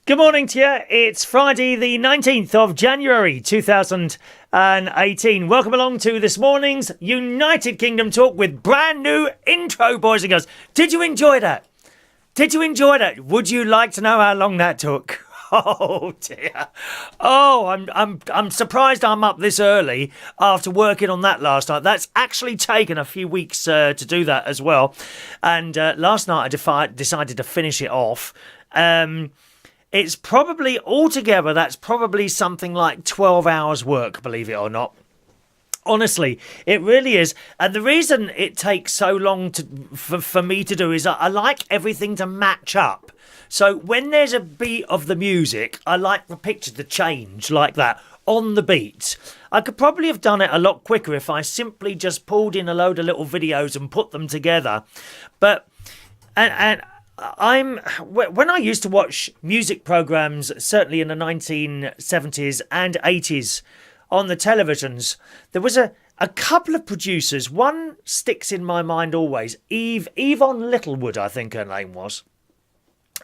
Good morning to you. It's Friday the 19th of January 2018. Welcome along to this morning's United Kingdom Talk with brand new intro, boys and girls. Did you enjoy that? Did you enjoy that? Would you like to know how long that took? Oh dear. Oh, I'm surprised I'm up this early after working on that last night. That's actually taken a few weeks to do that as well. And last night I decided to finish it off. It's probably, altogether, that's probably something like 12 hours work, believe it or not. Honestly, it really is. And the reason it takes so long for me to do is I like everything to match up. So when there's a beat of the music, I like the picture to change like that on the beat. I could probably have done it a lot quicker if I simply just pulled in a load of little videos and put them together. But, and when I used to watch music programs, certainly in the 1970s and 80s on the televisions, there was a couple of producers. One sticks in my mind always. Yvonne Littlewood, I think her name was.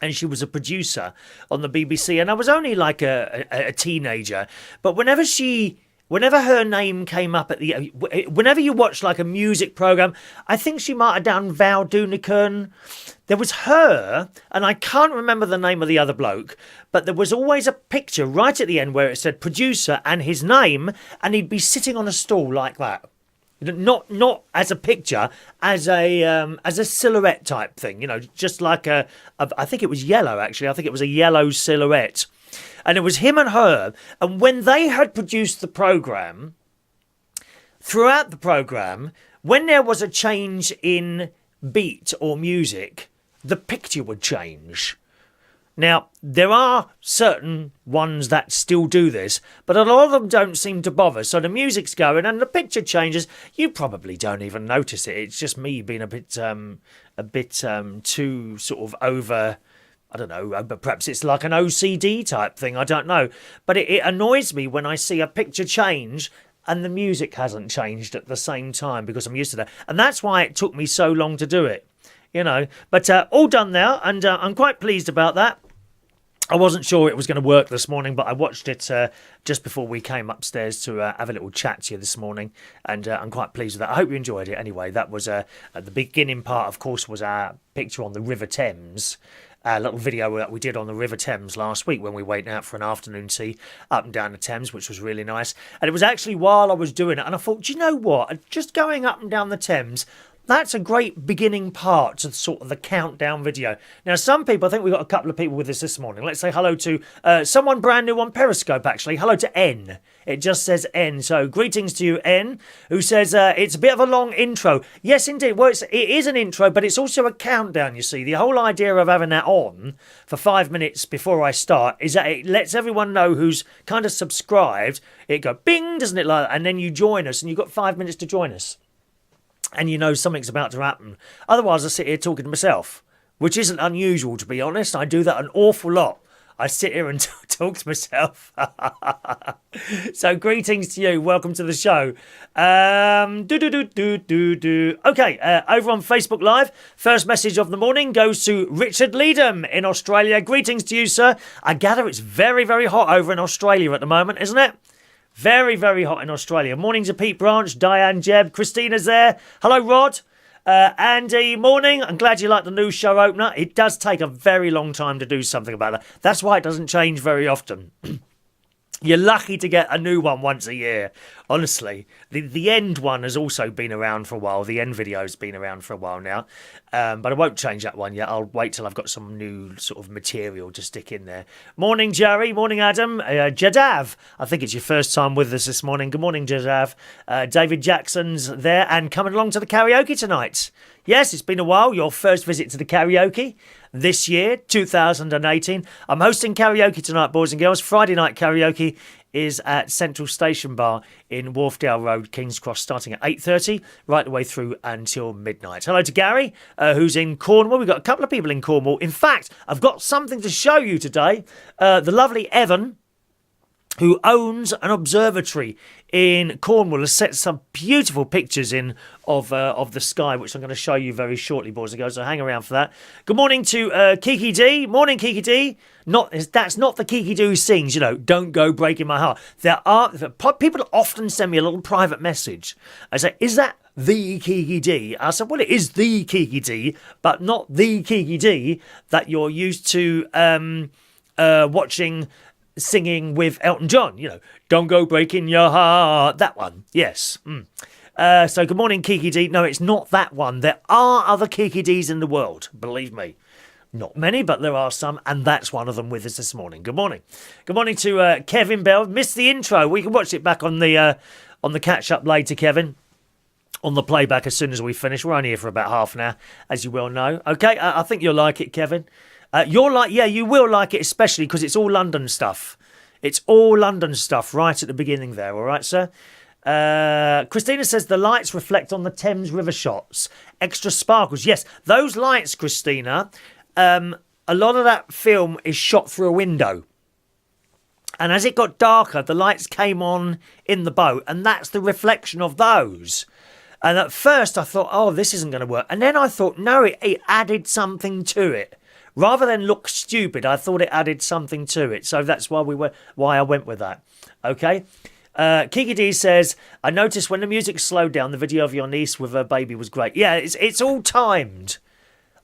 And she was a producer on the BBC. And I was only like a teenager. But whenever her name came up whenever you watch like a music program, I think she might have done Val Dunican. There was her, and I can't remember the name of the other bloke, but there was always a picture right at the end where it said producer and his name, and he'd be sitting on a stool like that. Not as a picture, as a silhouette type thing, just like I think it was yellow actually. I think it was a yellow silhouette. And it was him and her. And when they had produced the programme, throughout the programme, when there was a change in beat or music, the picture would change. Now, there are certain ones that still do this, but a lot of them don't seem to bother. So the music's going and the picture changes. You probably don't even notice it. It's just me being a bit too sort of over... I don't know, but perhaps it's like an OCD type thing. I don't know. But it annoys me when I see a picture change and the music hasn't changed at the same time because I'm used to that. And that's why it took me so long to do it, But all done now, and I'm quite pleased about that. I wasn't sure it was going to work this morning, but I watched it just before we came upstairs to have a little chat to you this morning, and I'm quite pleased with that. I hope you enjoyed it anyway. That was the beginning part, of course, was our picture on the River Thames. A little video that we did on the River Thames last week when we went out for an afternoon tea up and down the Thames, which was really nice. And it was actually while I was doing it, and I thought, do you know what? Just going up and down the Thames, that's a great beginning part to sort of the countdown video. Now, some people, I think we've got a couple of people with us this morning. Let's say hello to someone brand new on Periscope, actually. Hello to N. It just says N. So greetings to you, N, who says it's a bit of a long intro. Yes, indeed. Well, it is an intro, but it's also a countdown, you see. The whole idea of having that on for 5 minutes before I start is that it lets everyone know who's kind of subscribed. It go bing, doesn't it, like that? And then you join us, and you've got 5 minutes to join us. And you know something's about to happen. Otherwise, I sit here talking to myself, which isn't unusual, to be honest. I do that an awful lot. I sit here and talk to myself. So greetings to you. Welcome to the show. Okay, over on Facebook Live, first message of the morning goes to Richard Leadham in Australia. Greetings to you, sir. I gather it's very, very hot over in Australia at the moment, isn't it? Very, very hot in Australia. Morning to Pete Branch, Diane Jebb, Christina's there. Hello, Rod. Andy, morning. I'm glad you like the new show opener. It does take a very long time to do something about that. That's why it doesn't change very often. You're lucky to get a new one once a year. Honestly, the end one has also been around for a while. The end video's been around for a while now. But I won't change that one yet. I'll wait till I've got some new sort of material to stick in there. Morning, Jerry. Morning, Adam. Jadav. I think it's your first time with us this morning. Good morning, Jadav. David Jackson's there and coming along to the karaoke tonight. Yes, it's been a while. Your first visit to the karaoke this year, 2018. I'm hosting karaoke tonight, boys and girls. Friday night karaoke is at Central Station Bar in Wharfdale Road, King's Cross, starting at 8:30, right the way through until midnight. Hello to Gary, who's in Cornwall. We've got a couple of people in Cornwall. In fact, I've got something to show you today. The lovely Evan who owns an observatory in Cornwall, has set some beautiful pictures in of the sky, which I'm going to show you very shortly, boys and girls. So hang around for that. Good morning to Kiki D. Morning, Kiki D. That's not the Kiki D who sings, "Don't Go Breaking My Heart." People often send me a little private message. I say, "Is that the Kiki D?" I said, "Well, it is the Kiki D, but not the Kiki D that you're used to watching." Singing with Elton John, "Don't Go Breaking Your Heart," that one, yes. So good morning, Kiki D. No, it's not that one. There are other Kiki Ds in the world, believe me. Not many, but there are some, and that's one of them with us this morning. Good morning. Good morning to Kevin Bell. Missed the intro. We can watch it back on the catch-up later, Kevin. On the playback as soon as we finish. We're only here for about half an hour, as you well know. Okay, I think you'll like it, Kevin. You will like it, especially because it's all London stuff. It's all London stuff right at the beginning there, all right, sir? Christina says the lights reflect on the Thames River shots. Extra sparkles. Yes, those lights, Christina, a lot of that film is shot through a window. And as it got darker, the lights came on in the boat, and that's the reflection of those. And at first I thought, oh, this isn't going to work. And then I thought, no, it added something to it. Rather than look stupid, I thought it added something to it. So that's why I went with that. Okay. Kiki D says, I noticed when the music slowed down, the video of your niece with her baby was great. Yeah, it's all timed.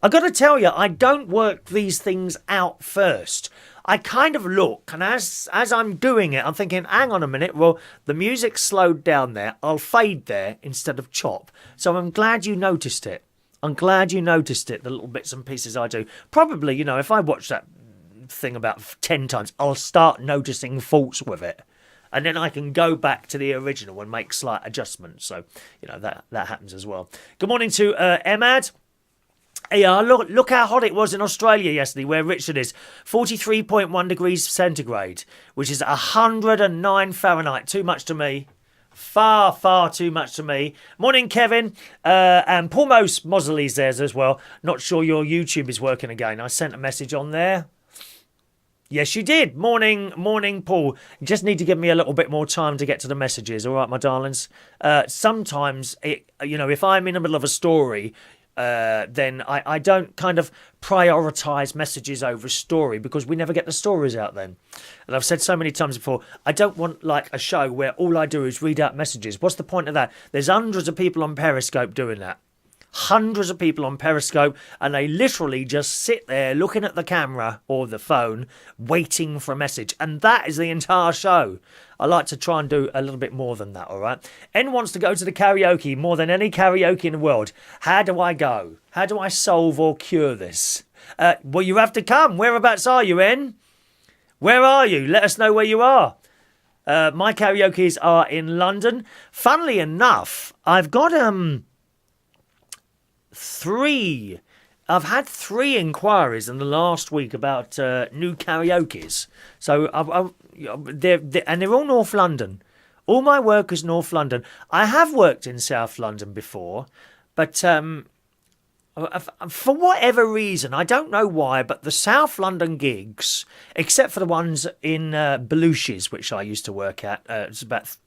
I got to tell you, I don't work these things out first. I kind of look, and as I'm doing it, I'm thinking, hang on a minute, well, the music slowed down there. I'll fade there instead of chop. So I'm glad you noticed it. I'm glad you noticed it, the little bits and pieces I do. Probably, if I watch that thing about 10 times, I'll start noticing faults with it. And then I can go back to the original and make slight adjustments. So, that happens as well. Good morning to Emad. Yeah, look how hot it was in Australia yesterday, where Richard is. 43.1 degrees centigrade, which is 109 Fahrenheit. Too much to me. Far, far too much to me. Morning, Kevin. And Paul Mosley's there as well. Not sure your YouTube is working again. I sent a message on there. Yes, you did. Morning, Paul. You just need to give me a little bit more time to get to the messages. All right, my darlings. Sometimes, if I'm in the middle of a story, then I don't kind of prioritise messages over story because we never get the stories out then. And I've said so many times before, I don't want like a show where all I do is read out messages. What's the point of that? There's hundreds of people on Periscope doing that. Hundreds of people on Periscope, and they literally just sit there looking at the camera or the phone, waiting for a message. And that is the entire show. I like to try and do a little bit more than that, all right? N wants to go to the karaoke more than any karaoke in the world. How do I go? How do I solve or cure this? Well, you have to come. Whereabouts are you, N? Where are you? Let us know where you are. My karaokes are in London. Funnily enough, I've got I've had 3 inquiries in the last week about new karaokes. So they're all North London. All my work is North London. I have worked in South London before, but for whatever reason, I don't know why, but the South London gigs, except for the ones in Belushi's, which I used to work at, it's about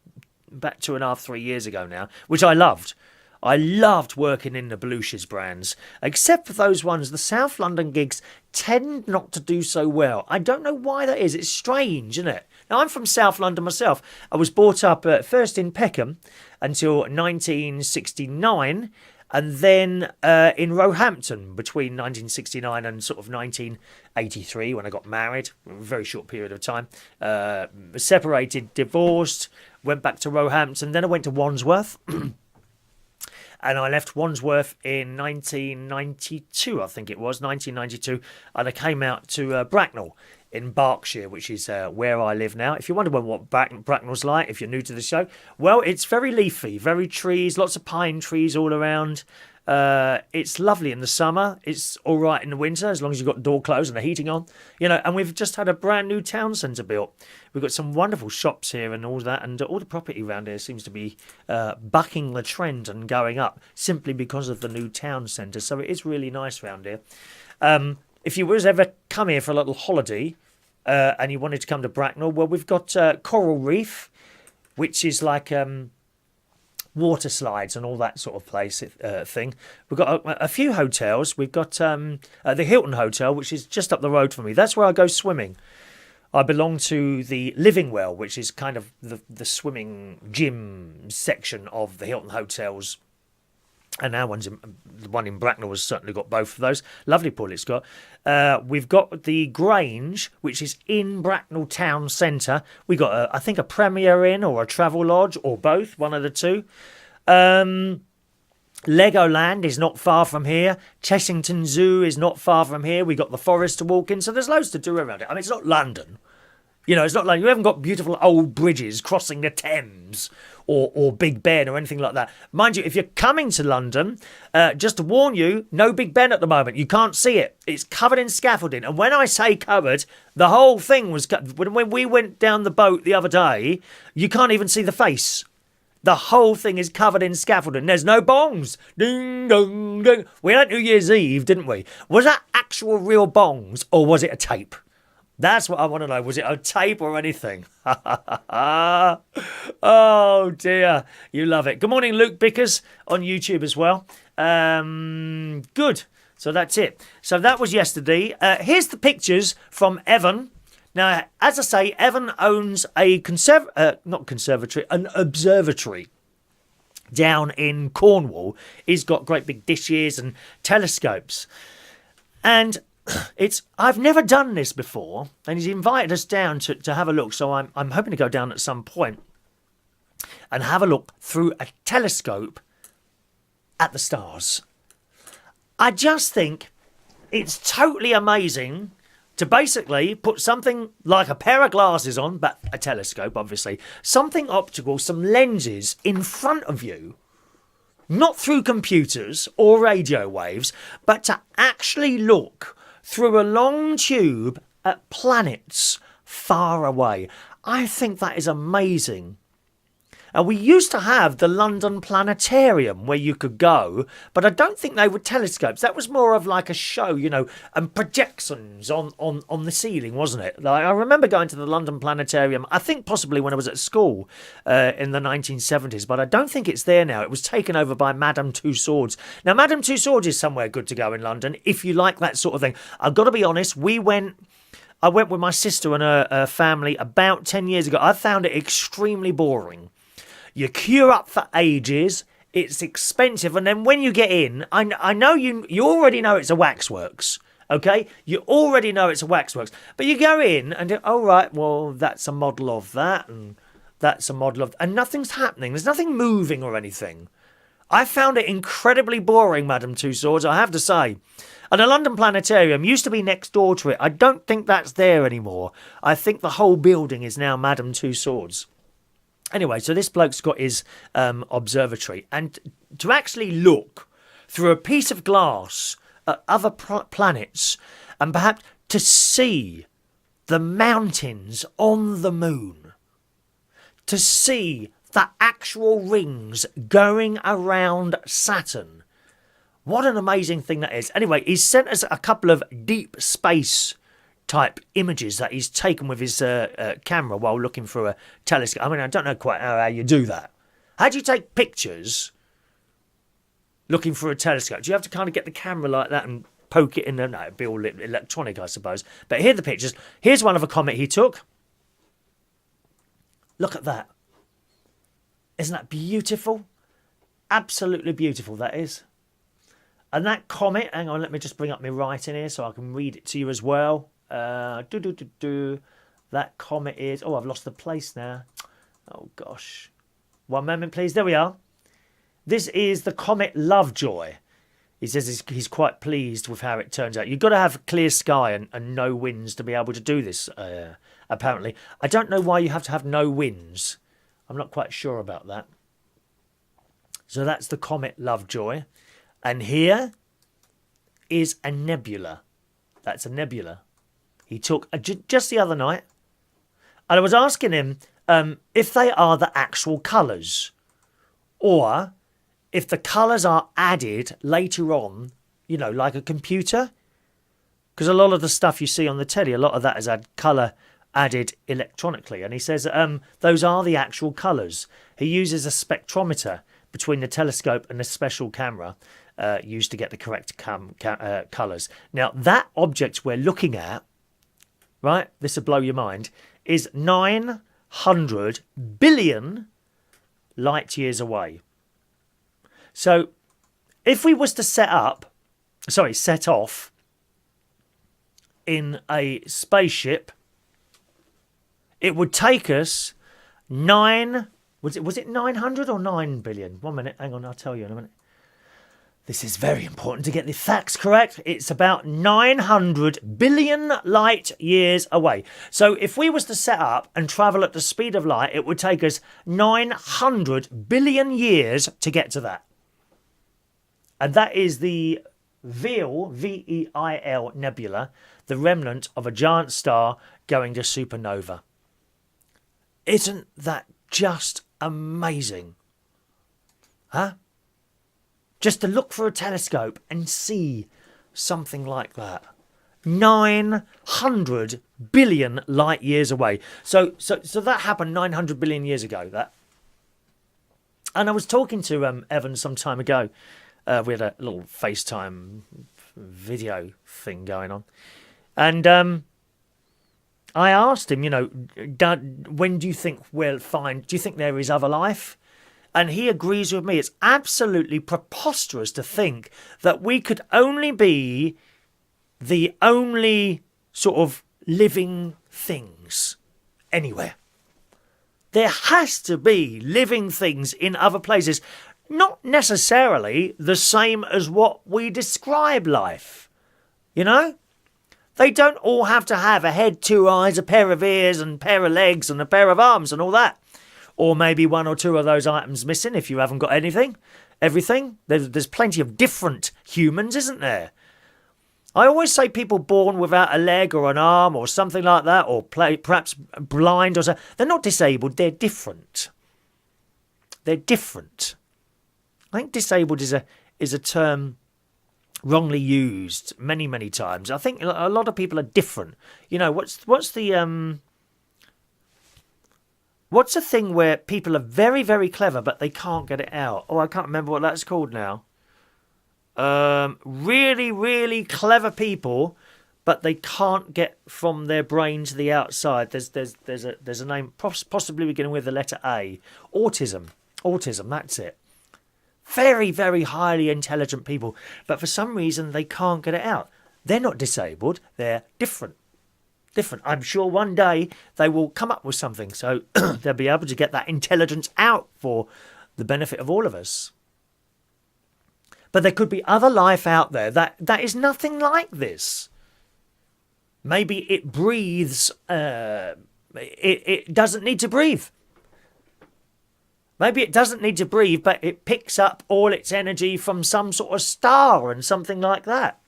2.5, 3 years ago now, which I loved. I loved working in the Belushi's brands. Except for those ones, the South London gigs tend not to do so well. I don't know why that is. It's strange, isn't it? Now, I'm from South London myself. I was brought up first in Peckham until 1969, and then in Roehampton between 1969 and sort of 1983 when I got married. A very short period of time. Separated, divorced, went back to Roehampton. Then I went to Wandsworth. And I left Wandsworth in 1992, I think it was, 1992. And I came out to Bracknell in Berkshire, which is where I live now. If you wonder what Bracknell's like, if you're new to the show, well, it's very leafy, very trees, lots of pine trees all around. It's lovely in the summer. It's all right in the winter, as long as you've got door closed and the heating on. And we've just had a brand new town centre built. We've got some wonderful shops here and all that, and all the property around here seems to be bucking the trend and going up simply because of the new town centre. So it is really nice around here. If you was ever come here for a little holiday, and you wanted to come to Bracknell, well, we've got Coral Reef, which is like water slides and all that sort of place thing. We've got a few hotels. We've got the Hilton Hotel, which is just up the road from me. That's where I go swimming. I belong to the Living Well, which is kind of the swimming gym section of the Hilton Hotels. And our the one in Bracknell has certainly got both of those. Lovely pool it's got. We've got the Grange, which is in Bracknell town centre. We got, I think, a Premier Inn or a Travel Lodge or both, one of the two. Legoland is not far from here. Chessington Zoo is not far from here. We got the forest to walk in. So there's loads to do around it. I mean, it's not London. You know, it's not like you haven't got beautiful old bridges crossing the Thames or Big Ben or anything like that. Mind you, if you're coming to London, just to warn you, no Big Ben at the moment. You can't see it. It's covered in scaffolding. And when I say covered, the whole thing was when we went down the boat the other day, you can't even see the face. The whole thing is covered in scaffolding. There's no bongs. Ding, dong, ding. We had New Year's Eve, didn't we? Was that actual real bongs or was it a tape? That's what I want to know. Was it a tape or anything? Oh, dear. You love it. Good morning, Luke Bickers on YouTube as well. Good. So that's it. So that was yesterday. Here's the pictures from Evan. Now, as I say, Evan owns a an observatory down in Cornwall. He's got great big dishes and telescopes. And I've never done this before, and he's invited us down to have a look. So I'm hoping to go down at some point and have a look through a telescope at the stars. I just think it's totally amazing to basically put something like a pair of glasses on, but a telescope, obviously, something optical, some lenses in front of you, not through computers or radio waves, but to actually look through a long tube at planets far away. I think that is amazing. And we used to have the London Planetarium where you could go, but I don't think they were telescopes. That was more of like a show, you know, and projections on the ceiling, wasn't it? Like, I remember going to the London Planetarium, I think possibly when I was at school in the 1970s, but I don't think it's there now. It was taken over by Madame Tussauds. Now, Madame Tussauds is somewhere good to go in London if you like that sort of thing. I've got to be honest, I went with my sister and her family about 10 years ago. I found it extremely boring. You queue up for ages, it's expensive, and then when you get in, I know you already know it's a waxworks, okay? You already know it's a waxworks, but you go in and, oh, right, well, that's a model of that, and that's a model of... And nothing's happening. There's nothing moving or anything. I found it incredibly boring, Madame Tussauds, I have to say. And the London Planetarium used to be next door to it. I don't think that's there anymore. I think the whole building is now Madame Tussauds. Anyway, so this bloke's got his observatory, and to actually look through a piece of glass at other planets and perhaps to see the mountains on the moon, to see the actual rings going around Saturn. What an amazing thing that is. Anyway, he's sent us a couple of deep space type images that he's taken with his camera while looking through a telescope. I mean, I don't know quite how you do that. How do you take pictures looking through a telescope? Do you have to kind of get the camera like that and poke it in there? No, it'd be all electronic, I suppose. But here are the pictures. Here's one of a comet he took. Look at that. Isn't that beautiful? Absolutely beautiful, that is. And that comet, hang on, let me just bring up my writing here so I can read it to you as well. That comet is... Oh, I've lost the place now. Oh, gosh. One moment, please. There we are. This is the comet Lovejoy. He says he's quite pleased with how it turns out. You've got to have clear sky and no winds to be able to do this, apparently. I don't know why you have to have no winds. I'm not quite sure about that. So that's the comet Lovejoy. And here is a nebula. That's a nebula. He took just the other night. And I was asking him if they are the actual colours. Or if the colours are added later on, you know, like a computer. Because a lot of the stuff you see on the telly, a lot of that has had colour added electronically. And he says those are the actual colours. He uses a spectrometer between the telescope and a special camera used to get the correct colours. Now, that object we're looking at, right, this will blow your mind, is 900 billion light years away. So if we was to set off in a spaceship, it would take us was it 900 or 9 billion? 1 minute, hang on, I'll tell you in a minute. This is very important to get the facts correct. It's about 900 billion light years away. So if we was to set up and travel at the speed of light, it would take us 900 billion years to get to that. And that is the Veil, Veil nebula, the remnant of a giant star going to supernova. Isn't that just amazing? Huh? Just to look through a telescope and see something like that. 900 billion light years away. So that happened 900 billion years ago. That. And I was talking to Evan some time ago. We had a little FaceTime video thing going on. And I asked him, when do you think we'll find, do you think there is other life? And he agrees with me. It's absolutely preposterous to think that we could only be the only sort of living things anywhere. There has to be living things in other places, not necessarily the same as what we describe life. They don't all have to have a head, two eyes, a pair of ears and a pair of legs and a pair of arms and all that. Or maybe one or two of those items missing if you haven't got everything. There's plenty of different humans, isn't there? I always say people born without a leg or an arm or something like that, or perhaps blind or something, they're not disabled, they're different. They're different. I think disabled is a term wrongly used many, many times. I think a lot of people are different. What's the thing where people are very, very clever, but they can't get it out? Oh, I can't remember what that's called now. Really, really clever people, but they can't get from their brain to the outside. There's a name, possibly beginning with the letter A. Autism, that's it. Very, very highly intelligent people, but for some reason they can't get it out. They're not disabled, they're different. I'm sure one day they will come up with something, so they'll be able to get that intelligence out for the benefit of all of us. But there could be other life out there that is nothing like this. Maybe it breathes, it doesn't need to breathe. Maybe it doesn't need to breathe, but it picks up all its energy from some sort of star and something like that.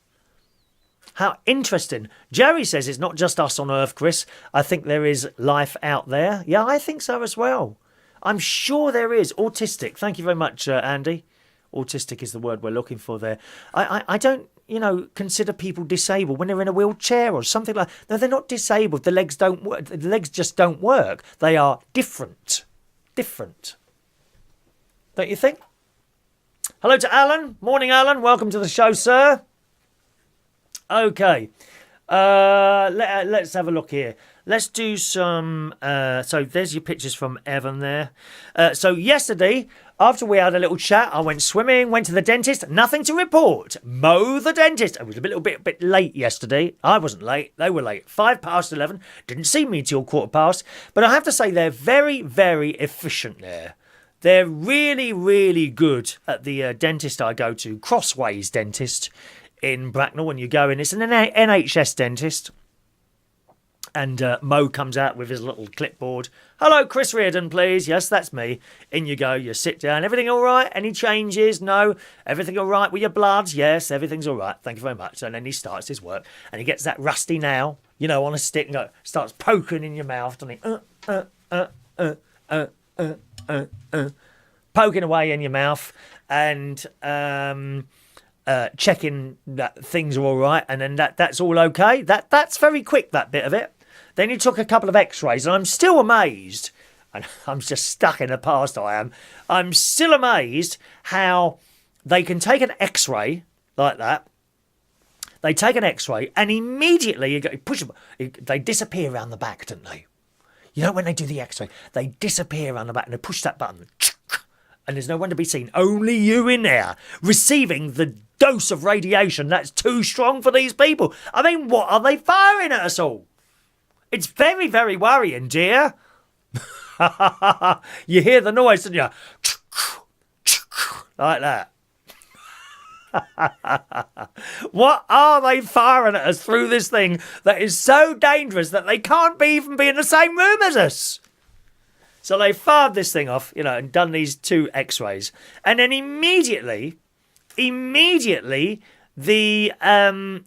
How interesting. Jerry says it's not just us on Earth, Chris. I think there is life out there. Yeah, I think so as well. I'm sure there is. Autistic. Thank you very much, Andy. Autistic is the word we're looking for there. I don't, consider people disabled when they're in a wheelchair or something like that. No, they're not disabled. The legs don't work. The legs just don't work. They are different. Different. Don't you think? Hello to Alan. Morning, Alan. Welcome to the show, sir. Okay. Let's have a look here. Let's do some... so there's your pictures from Evan there. So yesterday, after we had a little chat, I went swimming, went to the dentist. Nothing to report. Mo the dentist. I was a little bit late yesterday. I wasn't late. They were late. 11:05. Didn't see me till 11:15. But I have to say they're very, very efficient there. They're really, really good at the dentist I go to, Crossways Dentist in Bracknell. When you go in, it's an NHS dentist. And Mo comes out with his little clipboard. Hello, Chris Reardon, please. Yes, that's me. In you go. You sit down. Everything all right? Any changes? No. Everything all right with your bloods? Yes, everything's all right. Thank you very much. And then he starts his work. And he gets that rusty nail, on a stick and starts poking in your mouth. Doesn't he? Poking away in your mouth. And checking that things are all right, and then that's all okay. That's very quick, that bit of it. Then he took a couple of x-rays, and I'm still amazed, and I'm just stuck in the past, I am. I'm still amazed how they can take an x-ray like that. They take an x-ray, and immediately you push them, they disappear around the back, don't they? You know, when they do the x-ray, they disappear around the back, and they push that button, and there's no one to be seen. Only you in there, receiving the dose of radiation that's too strong for these people. I mean, what are they firing at us all? It's very, very worrying, dear. You hear the noise, don't you? Like that. What are they firing at us through this thing that is so dangerous that they can't even be in the same room as us? So they fired this thing off, you know, and done these 2 x-rays. And then immediately, the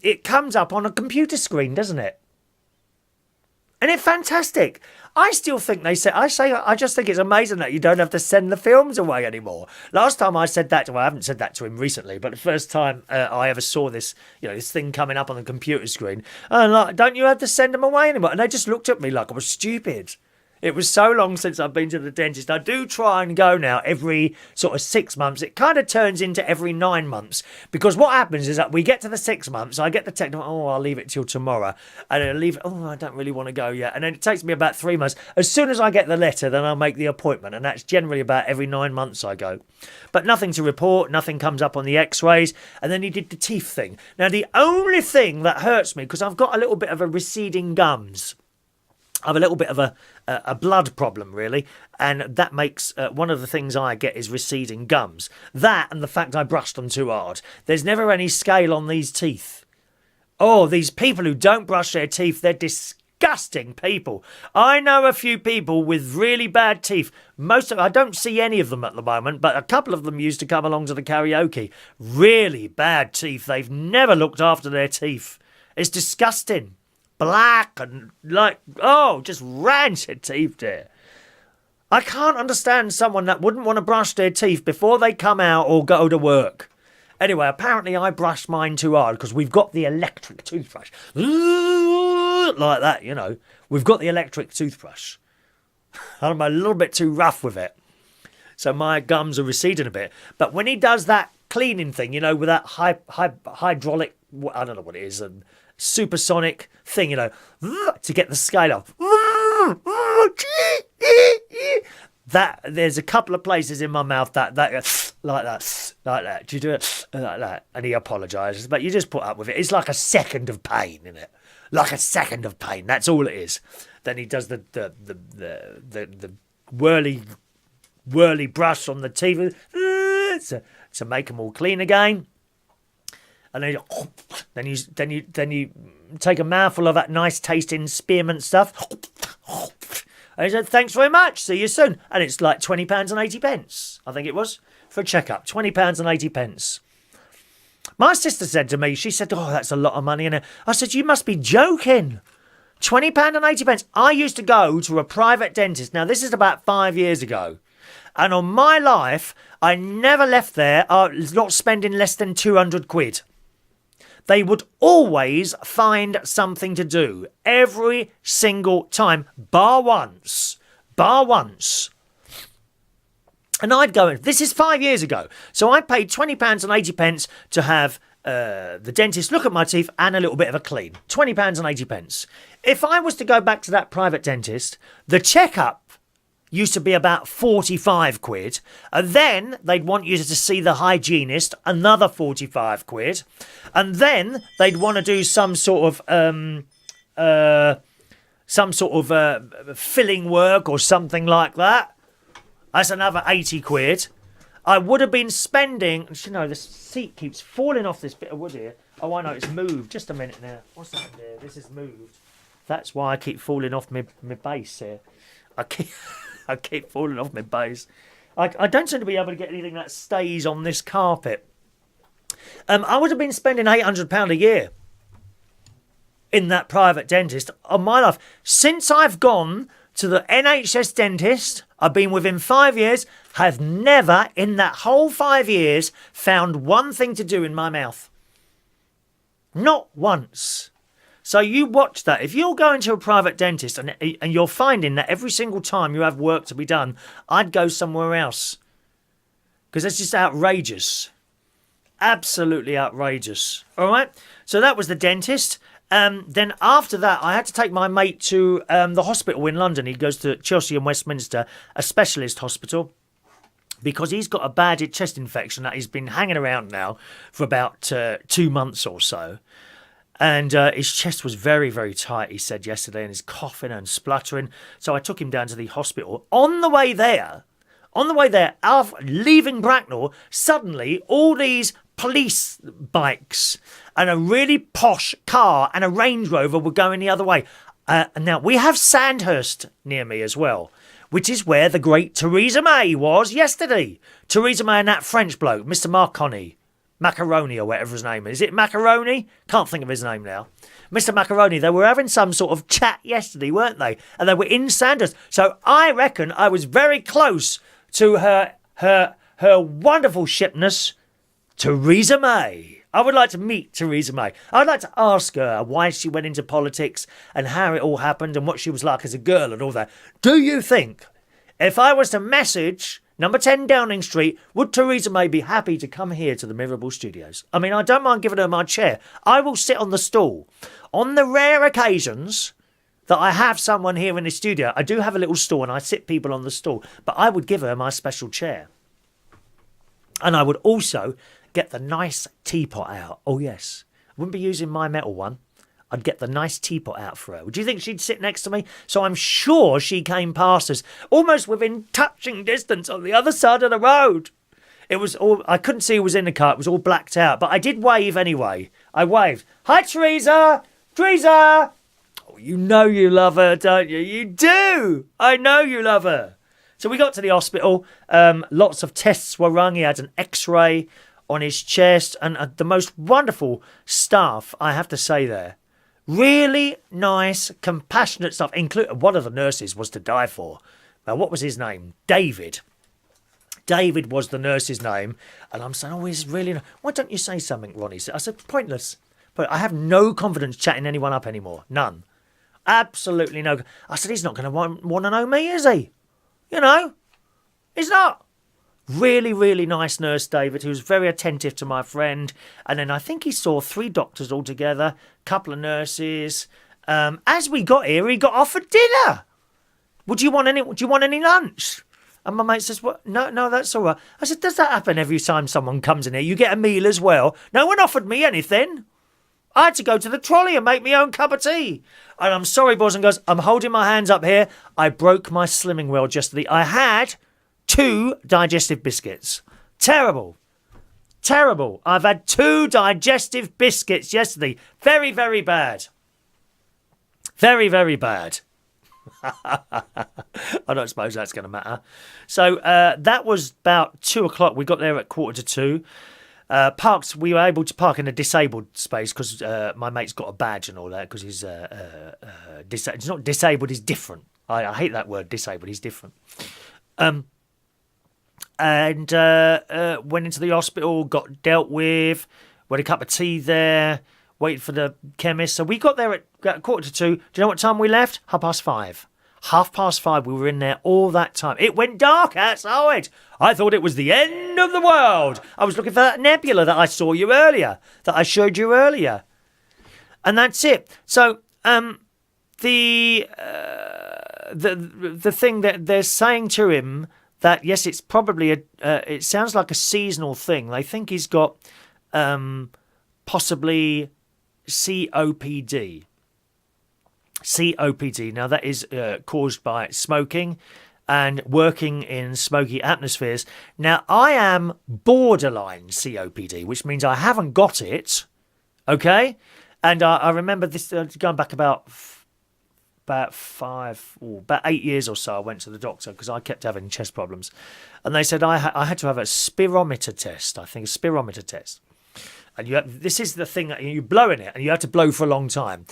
it comes up on a computer screen, doesn't it? And it's fantastic. I still think I just think it's amazing that you don't have to send the films away anymore. Last time I said that, well, I haven't said that to him recently, but the first time I ever saw this, you know, this thing coming up on the computer screen, and like, don't you have to send them away anymore? And they just looked at me like I was stupid. It was so long since I've been to the dentist. I do try and go now every sort of 6 months. It kind of turns into every 9 months, because what happens is that we get to the 6 months, I get the text, oh, I'll leave it till tomorrow. And then I leave it, oh, I don't really want to go yet. And then it takes me about 3 months. As soon as I get the letter, then I'll make the appointment. And that's generally about every 9 months I go. But nothing to report, nothing comes up on the x-rays. And then he did the teeth thing. Now, the only thing that hurts me, because I've got a little bit of a receding gums. I have a little bit of a blood problem, really, and that makes one of the things I get is receding gums. That and the fact I brushed them too hard. There's never any scale on these teeth. Oh, these people who don't brush their teeth, they're disgusting people. I know a few people with really bad teeth. I don't see any of them at the moment, but a couple of them used to come along to the karaoke. Really bad teeth. They've never looked after their teeth. It's disgusting. Black and just rancid teeth there. I can't understand someone that wouldn't want to brush their teeth before they come out or go to work. Anyway, apparently I brushed mine too hard because we've got the electric toothbrush. Like that, you know. We've got the electric toothbrush. I'm a little bit too rough with it. So my gums are receding a bit. But when he does that cleaning thing, you know, with that hydraulic, I don't know what it is, supersonic thing, you know, to get the scale off. That there's a couple of places in my mouth that like that. Do you do it like that? And he apologises, but you just put up with it. It's like a second of pain, isn't it? Like a second of pain. That's all it is. Then he does the whirly brush on the teeth to make them all clean again. And then you take a mouthful of that nice tasting spearmint stuff. And he said, thanks very much, see you soon. And it's like £20.80, I think it was, for a checkup. £20.80. My sister said to me, she said, oh, that's a lot of money. And I said, you must be joking. £20.80. I used to go to a private dentist. Now, this is about 5 years ago. And on my life, I never left there not spending less than 200 quid. They would always find something to do every single time, bar once. And I'd go in. This is 5 years ago. So I paid £20.80 to have the dentist look at my teeth and a little bit of a clean. £20.80. If I was to go back to that private dentist, the checkup used to be about 45 quid. And then they'd want you to see the hygienist, another 45 quid. And then they'd want to do some sort of filling work or something like that. That's another 80 quid. I would have been spending, you know, the seat keeps falling off this bit of wood here. Oh, I know, it's moved. Just a minute now. What's that there? This is moved. That's why I keep falling off my base here. I keep falling off my base. I don't seem to be able to get anything that stays on this carpet. I would have been spending £800 a year in that private dentist on my life. Since I've gone to the NHS dentist, I've been with him 5 years, have never in that whole 5 years found one thing to do in my mouth. Not once. So you watch that. If you're going to a private dentist and you're finding that every single time you have work to be done, I'd go somewhere else. Because it's just outrageous. Absolutely outrageous. All right? So that was the dentist. Then after that, I had to take my mate to the hospital in London. He goes to Chelsea and Westminster, a specialist hospital, because he's got a bad chest infection that he's been hanging around now for about 2 months or so. And his chest was very, very tight, he said yesterday, and he's coughing and spluttering. So I took him down to the hospital. On the way there, leaving Bracknell, suddenly all these police bikes and a really posh car and a Range Rover were going the other way. Now, we have Sandhurst near me as well, which is where the great Theresa May was yesterday. Theresa May and that French bloke, Mr. Macaroni or whatever his name is. Is it Macaroni? Can't think of his name now. Mr. Macaroni, they were having some sort of chat yesterday, weren't they? And they were in Sandhurst. So I reckon I was very close to her wonderful shipness, Theresa May. I would like to meet Theresa May. I'd like to ask her why she went into politics and how it all happened and what she was like as a girl and all that. Do you think, if I was to message number 10 Downing Street, would Theresa May be happy to come here to the Mirable Studios? I mean, I don't mind giving her my chair. I will sit on the stool. On the rare occasions that I have someone here in the studio, I do have a little stool and I sit people on the stool, but I would give her my special chair. And I would also get the nice teapot out. Oh, yes. I wouldn't be using my metal one. I'd get the nice teapot out for her. Would you think she'd sit next to me? So I'm sure she came past us, almost within touching distance on the other side of the road. It was all, I couldn't see who was in the car. It was all blacked out. But I did wave anyway. I waved. Hi, Theresa! Theresa! Oh, you know you love her, don't you? You do! I know you love her. So we got to the hospital. Lots of tests were run. He had an X-ray on his chest. And the most wonderful staff, I have to say there. Really nice, compassionate stuff. One of the nurses was to die for. Now, what was his name? David. David was the nurse's name. And I'm saying, oh, he's really... Why don't you say something, Ronnie? I said, pointless. But I have no confidence chatting anyone up anymore. None. Absolutely no. I said, he's not going to want to know me, is he? You know? He's not. Really, really nice nurse, David, who was very attentive to my friend. And then I think he saw 3 doctors altogether, couple of nurses. As we got here, he got offered dinner. Do you want any lunch? And my mate says, "What? No, that's all right." I said, "Does that happen every time someone comes in here? You get a meal as well?" No one offered me anything. I had to go to the trolley and make my own cup of tea. And I'm sorry, boys and girls, I'm holding my hands up here. I broke my slimming wheel yesterday. I had 2 digestive biscuits. Terrible. Terrible. I've had 2 digestive biscuits yesterday. Very, very bad. Very, very bad. I don't suppose that's going to matter. So that was about 2 o'clock. We got there at 1:45. We were able to park in a disabled space because my mate's got a badge and all that because he's he's not disabled, he's different. I hate that word, disabled, he's different. And went into the hospital, got dealt with, had a cup of tea there, waited for the chemist. So we got there at 1:45. Do you know what time we left? 5:30. 5:30, we were in there all that time. It went dark outside. I thought it was the end of the world. I was looking for that nebula that I showed you earlier. And that's it. So the thing that they're saying to him, that yes, it's probably it sounds like a seasonal thing. They think he's got possibly COPD. COPD. Now that is caused by smoking and working in smoky atmospheres. Now I am borderline COPD, which means I haven't got it. Okay, and I remember this going back about 8 years or so. I went to the doctor because I kept having chest problems, and they said I had to have a spirometer test. I think a spirometer test, and this is the thing that you blow in it, and you have to blow for a long time.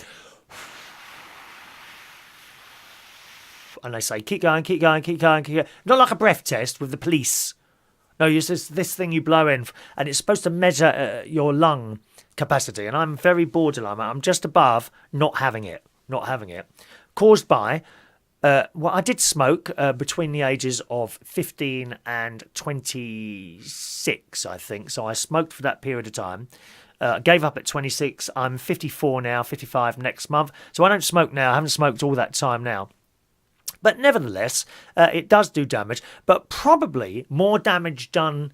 and they say, keep going, keep going, keep going, keep going. Not like a breath test with the police. No, it's just this thing you blow in, and it's supposed to measure your lung capacity. And I'm very borderline. I'm just above not having it. Not having it. Caused by, I did smoke between the ages of 15 and 26, I think. So I smoked for that period of time. Gave up at 26. I'm 54 now, 55 next month. So I don't smoke now. I haven't smoked all that time now. But nevertheless, it does do damage. But probably more damage done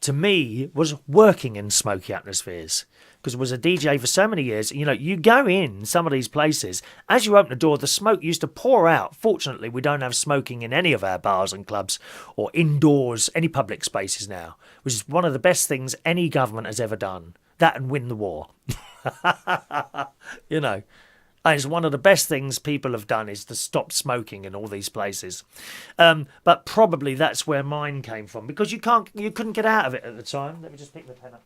to me was working in smoky atmospheres. Because I was a DJ for so many years. You know, you go in some of these places, as you open the door, the smoke used to pour out. Fortunately, we don't have smoking in any of our bars and clubs or indoors, any public spaces now, which is one of the best things any government has ever done. That and win the war. You know, and it's one of the best things people have done is to stop smoking in all these places. But probably that's where mine came from, because you couldn't get out of it at the time. Let me just pick the pen up.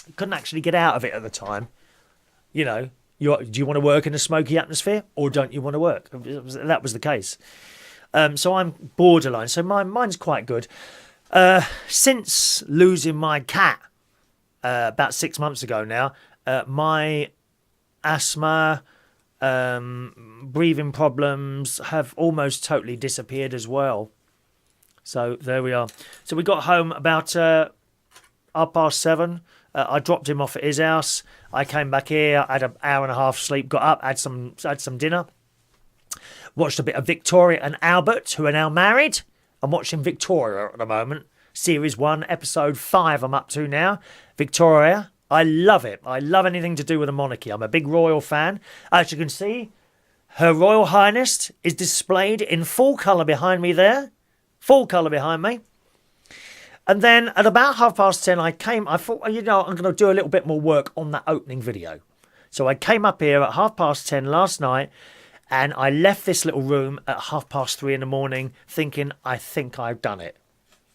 You couldn't actually get out of it at the time. You know, do you want to work in a smoky atmosphere or don't you want to work? That was the case. So I'm borderline. So mine's quite good. Since losing my cat about 6 months ago now, my asthma, breathing problems have almost totally disappeared as well. So there we are. So we got home about 7:30. I dropped him off at his house. I came back here, I had an hour and a half sleep, got up, had some dinner, watched a bit of Victoria and Albert, who are now married. I'm watching Victoria at the moment. Series 1, Episode 5 I'm up to now. Victoria, I love it. I love anything to do with the monarchy. I'm a big royal fan. As you can see, Her Royal Highness is displayed in full colour behind me there. Full colour behind me. And then at about 10:30, I thought, you know, I'm going to do a little bit more work on that opening video. So I came up here at 10:30 last night, and I left this little room at 3:30 in the morning thinking, I think I've done it.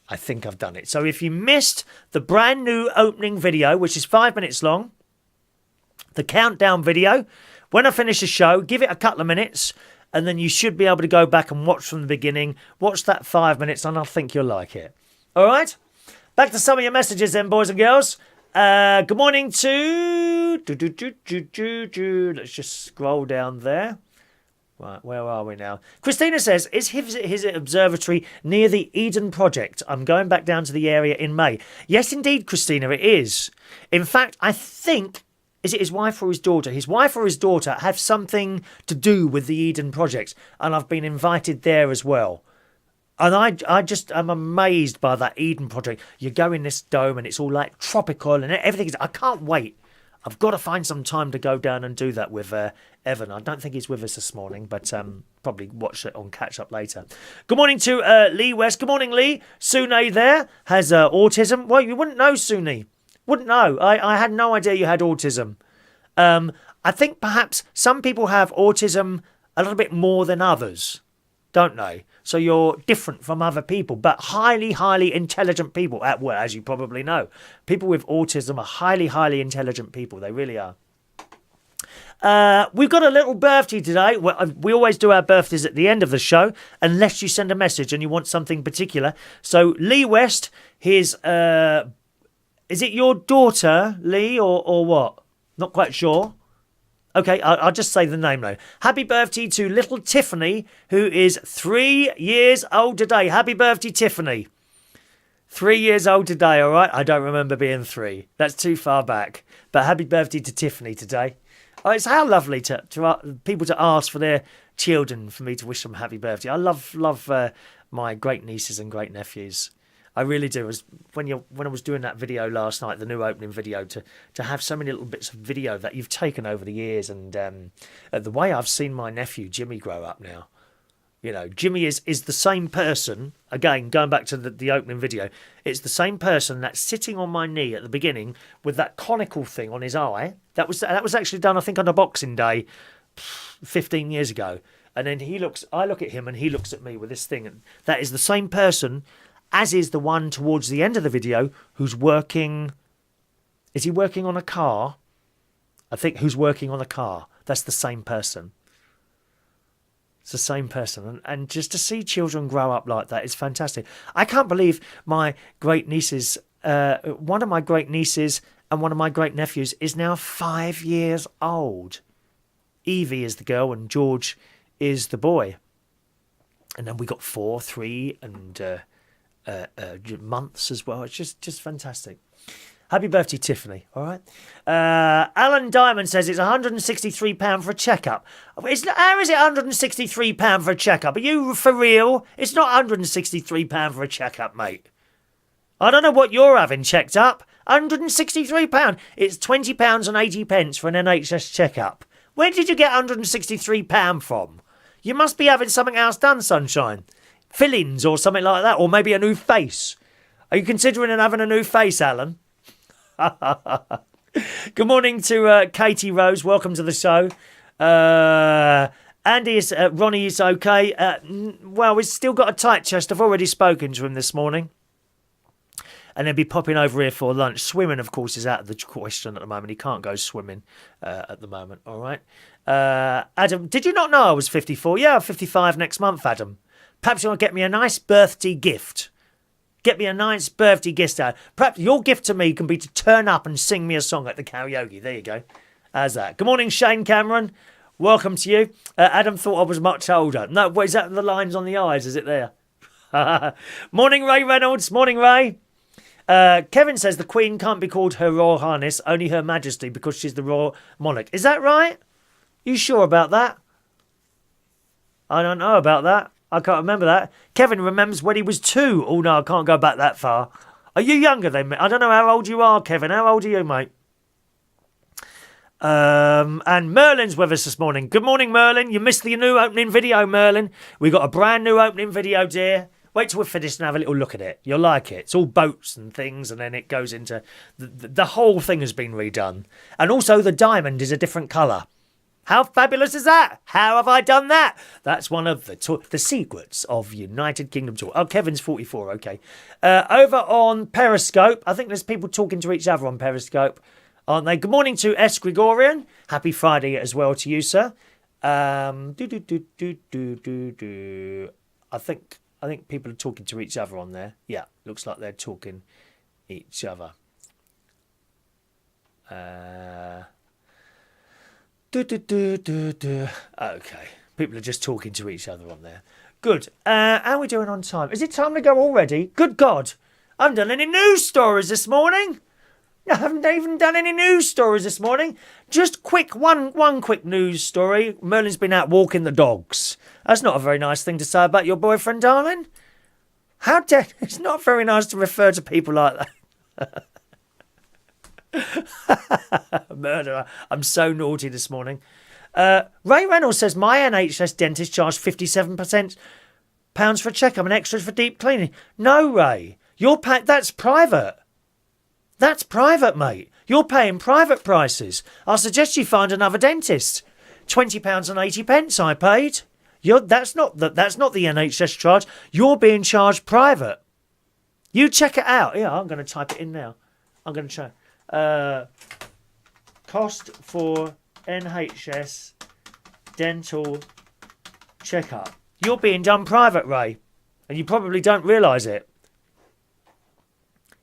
I think I've done it. So if you missed the brand new opening video, which is 5 minutes long, the countdown video, when I finish the show, give it a couple of minutes, and then you should be able to go back and watch from the beginning. Watch that 5 minutes, and I think you'll like it. All right? Back to some of your messages then, boys and girls. Good morning to... Let's just scroll down there. Right, where are we now? Christina says, is his observatory near the Eden Project? I'm going back down to the area in May. Yes, indeed, Christina, it is. In fact, I think... Is it his wife or his daughter? His wife or his daughter have something to do with the Eden Project, and I've been invited there as well. And I'm amazed by that Eden Project. You go in this dome and it's all like tropical and everything. I can't wait. I've got to find some time to go down and do that with Evan. I don't think he's with us this morning, but probably watch it on catch up later. Good morning to Lee West. Good morning, Lee. Sune there has autism. Well, you wouldn't know, Sune. Wouldn't know. I had no idea you had autism. I think perhaps some people have autism a little bit more than others, don't they? So you're different from other people, but highly, highly intelligent people. Well, as you probably know, people with autism are highly, highly intelligent people. They really are. We've got a little birthday today. We always do our birthdays at the end of the show, unless you send a message and you want something particular. So Lee West, is it your daughter, Lee, or what? Not quite sure. Okay, I'll just say the name though. Happy birthday to little Tiffany, who is 3 years old today. Happy birthday, Tiffany. 3 years old today, all right? I don't remember being 3. That's too far back. But happy birthday to Tiffany today. Oh, it's how lovely to people to ask for their children, for me to wish them happy birthday. I love my great nieces and great nephews. I really do. When I was doing that video last night, the new opening video, to have so many little bits of video that you've taken over the years, and the way I've seen my nephew Jimmy grow up now. You know, Jimmy is the same person. Again, going back to the opening video, it's the same person that's sitting on my knee at the beginning with that conical thing on his eye. That was actually done, I think, on a Boxing Day 15 years ago. And then I look at him and he looks at me with this thing, and that is the same person. As is the one towards the end of the video who's working... Is he working on a car? I think who's working on a car. That's the same person. It's the same person. And just to see children grow up like that is fantastic. I can't believe my great nieces, one of my great nieces and one of my great nephews is now 5 years old. Evie is the girl and George is the boy. And then we got 4, 3 and months as well. It's just fantastic. Happy birthday, Tiffany. All right. Alan Diamond says it's £163 for a checkup. How is it £163 for a checkup? Are you for real? It's not £163 for a checkup, mate. I don't know what you're having checked up. £163. It's £20 and 80 pence for an NHS checkup. Where did you get £163 from? You must be having something else done, sunshine. Fillings or something like that, or maybe a new face. Are you considering having a new face, Alan? Good morning to Katie Rose. Welcome to the show. Ronnie is okay. Well, he's still got a tight chest. I've already spoken to him this morning. And he'll be popping over here for lunch. Swimming, of course, is out of the question at the moment. He can't go swimming at the moment. All right. Adam, did you not know I was 54? Yeah, I'm 55 next month, Adam. Perhaps you want to get me a nice birthday gift. Get me a nice birthday gift out. Perhaps your gift to me can be to turn up and sing me a song at the karaoke. There you go. How's that? Good morning, Shane Cameron. Welcome to you. Adam thought I was much older. No, what is that? The lines on the eyes? Is it there? Morning, Ray Reynolds. Morning, Ray. Kevin says the Queen can't be called Her Royal Highness, only Her Majesty, because she's the Royal Monarch. Is that right? You sure about that? I don't know about that. I can't remember that. Kevin remembers when he was 2. Oh, no, I can't go back that far. Are you younger than me? I don't know how old you are, Kevin. How old are you, mate? And Merlin's with us this morning. Good morning, Merlin. You missed the new opening video, Merlin. We got a brand new opening video, dear. Wait till we're finished and have a little look at it. You'll like it. It's all boats and things, and then it goes into... The whole thing has been redone. And also the diamond is a different colour. How fabulous is that? How have I done that? That's one of the secrets of United Kingdom Tour. Oh, Kevin's 44, okay. Over on Periscope, I think there's people talking to each other on Periscope, aren't they? Good morning to S. Gregorian. Happy Friday as well to you, sir. I think people are talking to each other on there. Yeah, looks like they're talking each other. Okay, people are just talking to each other on there. Good. How are we doing on time? Is it time to go already? Good God. I haven't done any news stories this morning. I haven't even done any news stories this morning. Just one quick news story. Merlin's been out walking the dogs. That's not a very nice thing to say about your boyfriend, darling. How dare... It's not very nice to refer to people like that. Murderer. I'm so naughty this morning. Ray Reynolds says my NHS dentist charged £57 for a checkup and extras for deep cleaning. No, Ray. That's private. That's private, mate. You're paying private prices. I suggest you find another dentist. £20 and 80 pence I paid. That's not the NHS charge. You're being charged private. You check it out. Yeah, I'm going to type it in now. I'm going to try. Cost for NHS dental checkup. You're being done private, Ray, and you probably don't realise it.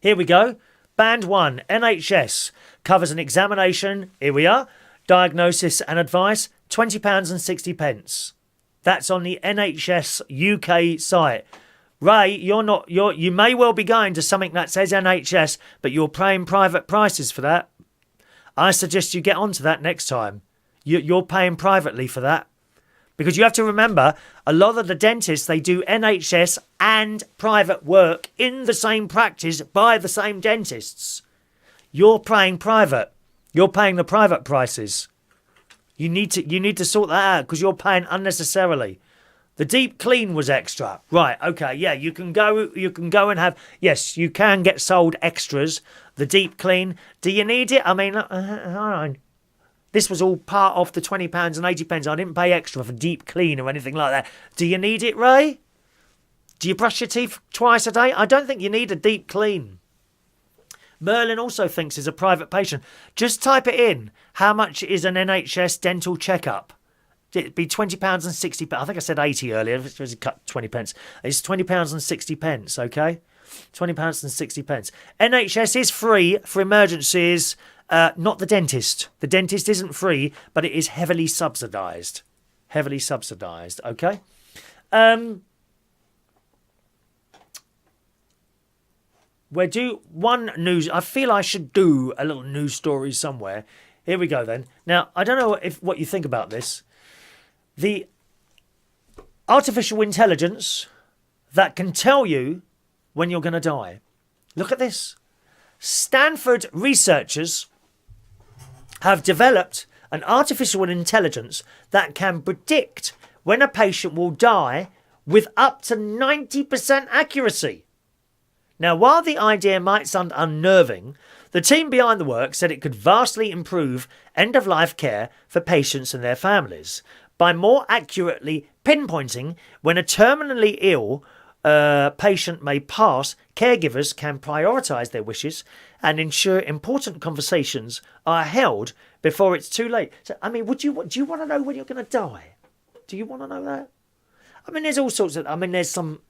Here we go. Band 1, NHS, covers an examination. Here we are. Diagnosis and advice, £20 and 60 pence. That's on the NHS UK site. Ray, you may well be going to something that says NHS, but you're paying private prices for that. I suggest you get onto that next time. You're paying privately for that. Because you have to remember, a lot of the dentists, they do NHS and private work in the same practice by the same dentists. You're paying private. You're paying the private prices. You need to sort that out because you're paying unnecessarily. The deep clean was extra. Right, okay, yeah, you can go and have... Yes, you can get sold extras. The deep clean. Do you need it? I mean, this was all part of the £20 and 80 pence. I didn't pay extra for deep clean or anything like that. Do you need it, Ray? Do you brush your teeth twice a day? I don't think you need a deep clean. Merlin also thinks he's a private patient. Just type it in. How much is an NHS dental checkup? It'd be £20 and 60 pence. I think I said 80 earlier. It was cut 20 pence. It's £20 and 60 pence, okay? £20 and 60 pence. NHS is free for emergencies, not the dentist. The dentist isn't free, but it is heavily subsidised. Heavily subsidised, okay? I feel I should do a little news story somewhere. Here we go then. Now, I don't know what you think about this. The artificial intelligence that can tell you when you're going to die. Look at this. Stanford researchers have developed an artificial intelligence that can predict when a patient will die with up to 90% accuracy. Now, while the idea might sound unnerving, the team behind the work said it could vastly improve end-of-life care for patients and their families by more accurately pinpointing when a terminally ill patient may pass. Caregivers can prioritise their wishes and ensure important conversations are held before it's too late. So, I mean, do you want to know when you're going to die? Do you want to know that? I mean, there's all sorts of... I mean, there's some...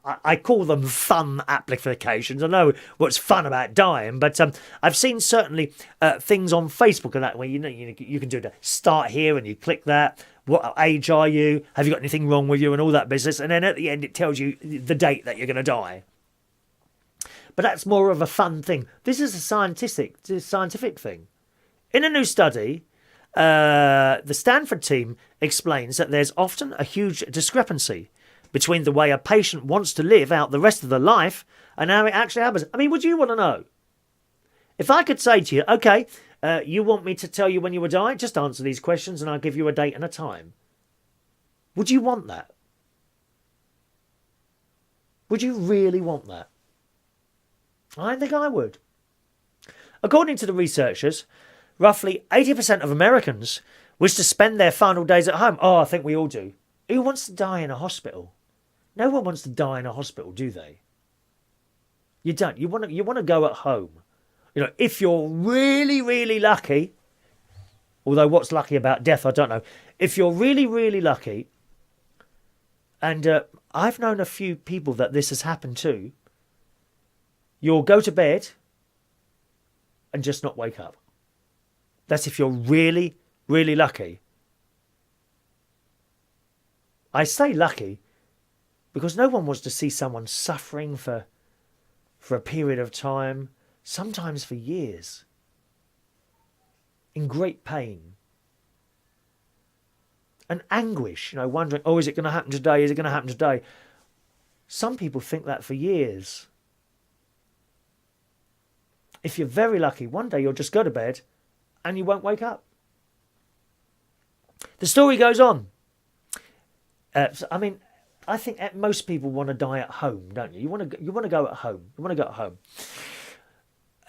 I call them fun applications. I know what's fun about dying, but I've seen certainly things on Facebook and that where you can do the start here and you click that. What age are you? Have you got anything wrong with you and all that business? And then at the end it tells you the date that you're going to die. But that's more of a fun thing. This is a scientific thing. In a new study, the Stanford team explains that there's often a huge discrepancy between the way a patient wants to live out the rest of their life and how it actually happens. I mean, would you want to know? If I could say to you, okay, you want me to tell you when you will die? Just answer these questions and I'll give you a date and a time. Would you want that? Would you really want that? I think I would. According to the researchers, roughly 80% of Americans wish to spend their final days at home. Oh, I think we all do. Who wants to die in a hospital? No one wants to die in a hospital, do they? You don't. You want to go at home. You know, if you're really, really lucky, although what's lucky about death, I don't know. If you're really, really lucky, and I've known a few people that this has happened to, you'll go to bed and just not wake up. That's if you're really, really lucky. I say lucky because no one wants to see someone suffering for a period of time, sometimes for years, in great pain and anguish, you know, wondering, oh, is it going to happen today? Is it going to happen today? Some people think that for years. If you're very lucky, one day you'll just go to bed and you won't wake up. The story goes on. I mean, I think most people want to die at home, don't you? You want to go at home. You want to go at home.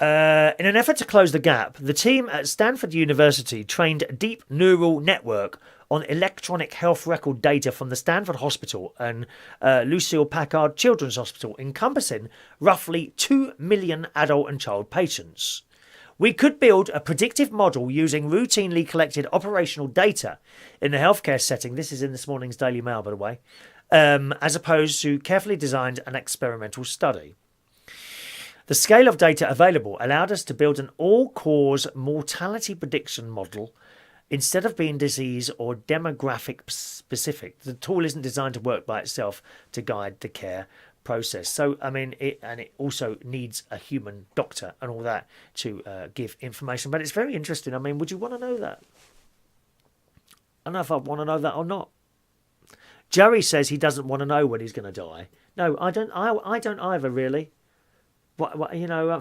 In an effort to close the gap, the team at Stanford University trained a deep neural network on electronic health record data from the Stanford Hospital and Lucille Packard Children's Hospital, encompassing roughly 2 million adult and child patients. We could build a predictive model using routinely collected operational data in the healthcare setting. This is in this morning's Daily Mail, by the way, as opposed to carefully designed and experimental study. The scale of data available allowed us to build an all-cause mortality prediction model instead of being disease or demographic specific. The tool isn't designed to work by itself to guide the care process. So, I mean, it also needs a human doctor and all that to give information. But it's very interesting. I mean, would you want to know that? I don't know if I want to know that or not. Jerry says he doesn't want to know when he's going to die. No, I don't. I don't either, really. What you know?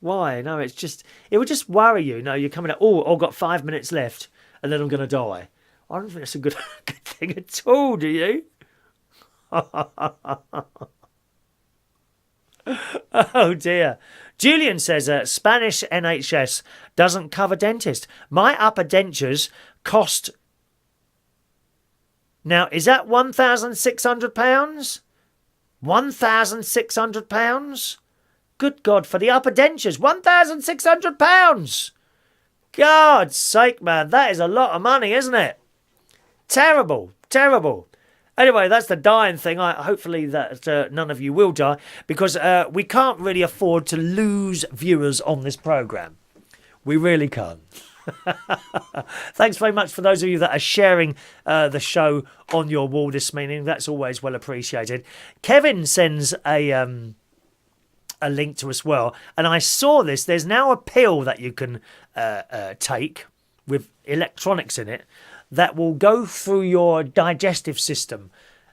Why? No, it's just it would just worry you. No, you're coming out. Oh, I've got 5 minutes left, and then I'm going to die. I don't think that's a good thing at all. Do you? Oh dear. Julian says Spanish NHS doesn't cover dentist. My upper dentures cost. Now, is that £1,600? £1,600? Good God, for the upper dentures, £1,600! God's sake, man, that is a lot of money, isn't it? Terrible, terrible. Anyway, that's the dying thing. Hopefully that none of you will die, because we can't really afford to lose viewers on this programme. We really can't. Thanks very much for those of you that are sharing the show on your wall this morning. That's always well appreciated. Kevin sends a link to us well, and I saw this. There's now a pill that you can take with electronics in it that will go through your digestive system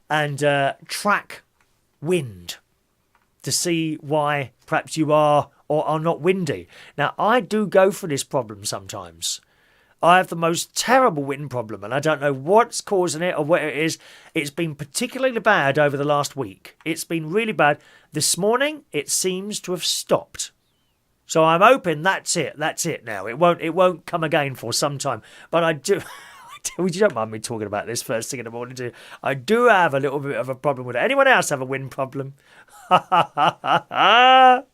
and track wind to see why perhaps you are or are not windy. Now, I do go for this problem sometimes. I have the most terrible wind problem, and I don't know what's causing it or what it is. It's been particularly bad over the last week. It's been really bad. This morning, it seems to have stopped. So I'm hoping that's it. That's it now. It won't come again for some time. But I do... You don't mind me talking about this first thing in the morning, do you? I do have a little bit of a problem with it. Anyone else have a wind problem? Well,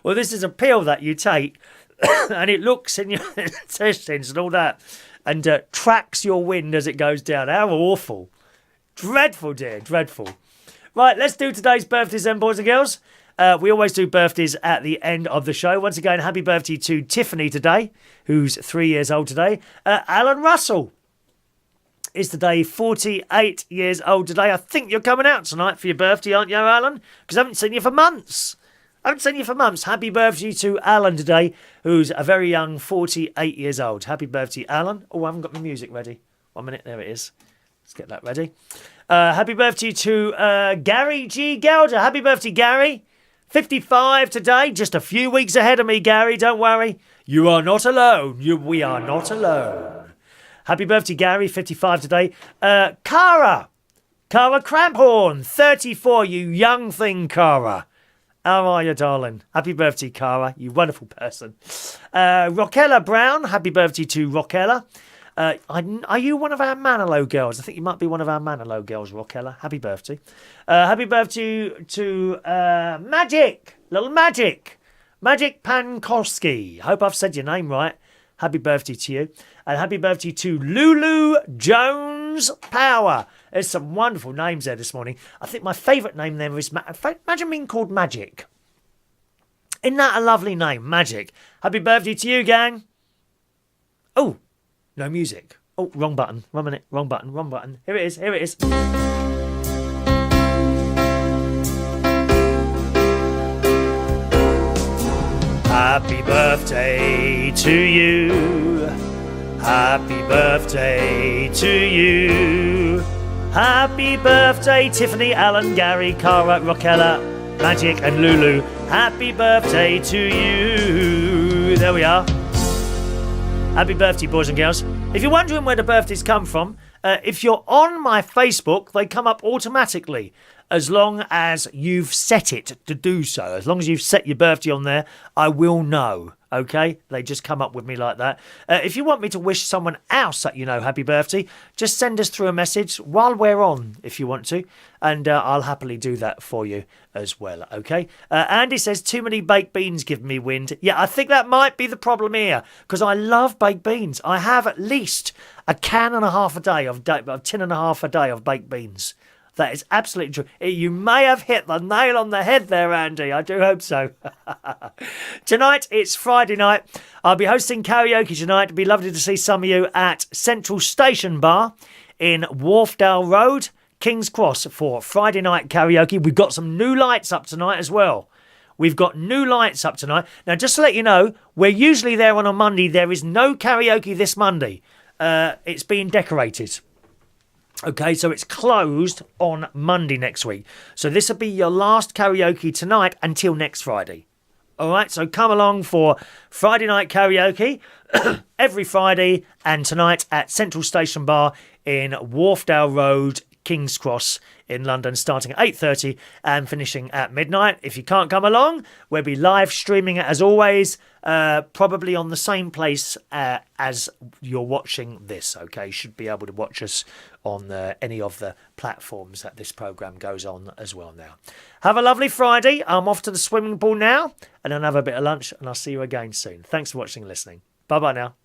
this is a pill that you take, and it looks in your intestines and all that, and tracks your wind as it goes down. How awful. Dreadful, dear, dreadful. Right, let's do today's birthdays then, boys and girls. We always do birthdays at the end of the show. Once again, happy birthday to Tiffany today, who's 3 years old today. Alan Russell is today 48 years old today. I think you're coming out tonight for your birthday, aren't you, Alan? Because I haven't seen you for months. Happy birthday to Alan today, who's a very young 48 years old. Happy birthday, Alan. Oh, I haven't got my music ready. 1 minute, there it is. Let's get that ready. Happy birthday to Gary G. Gelder. Happy birthday, Gary. 55 today, just a few weeks ahead of me, Gary. Don't worry. You are not alone. We are not alone. Happy birthday, Gary. 55 today. Cara Cramphorn. 34, you young thing, Cara. How are you, darling? Happy birthday, Cara. You wonderful person. Rockella Brown. Happy birthday to Rockella. Are you one of our Manilow girls? I think you might be one of our Manilow girls, Rockella. Happy birthday. Happy birthday to Magic. Little Magic. Magic Pankowski. Hope I've said your name right. Happy birthday to you. And happy birthday to Lulu Jones Power. There's some wonderful names there this morning. I think my favourite name there is... Imagine being called Magic. Isn't that a lovely name? Magic. Happy birthday to you, gang. Oh, no music. Oh, wrong button. 1 minute. Wrong button. Here it is. Happy birthday to you. Happy birthday to you. Happy birthday, Tiffany, Alan, Gary, Cara, Rockella, Magic and Lulu. Happy birthday to you. There we are. Happy birthday, boys and girls. If you're wondering where the birthdays come from, if you're on my Facebook, they come up automatically as long as you've set it to do so. As long as you've set your birthday on there, I will know, okay? They just come up with me like that. If you want me to wish someone else that you know happy birthday, just send us through a message while we're on, if you want to, and I'll happily do that for you as well, okay? Andy says, too many baked beans give me wind. Yeah, I think that might be the problem here, because I love baked beans. I have at least a can and a half a day of a tin and a half a day of baked beans. That is absolutely true. You may have hit the nail on the head there, Andy. I do hope so. Tonight, it's Friday night. I'll be hosting karaoke tonight. It'd be lovely to see some of you at Central Station Bar in Wharfdale Road, King's Cross, for Friday night karaoke. We've got some new lights up tonight as well. Now, just to let you know, we're usually there on a Monday. There is no karaoke this Monday. It's being decorated. Okay, so it's closed on Monday next week. So this will be your last karaoke tonight until next Friday. All right, so come along for Friday night karaoke every Friday and tonight at Central Station Bar in Wharfdale Road, King's Cross in London, starting at 8:30 and finishing at midnight. If you can't come along, we'll be live streaming it as always, probably on the same place as you're watching this, okay? You should be able to watch us on any of the platforms that this programme goes on as well now. Have a lovely Friday. I'm off to the swimming pool now, and then have a bit of lunch, and I'll see you again soon. Thanks for watching and listening. Bye-bye now.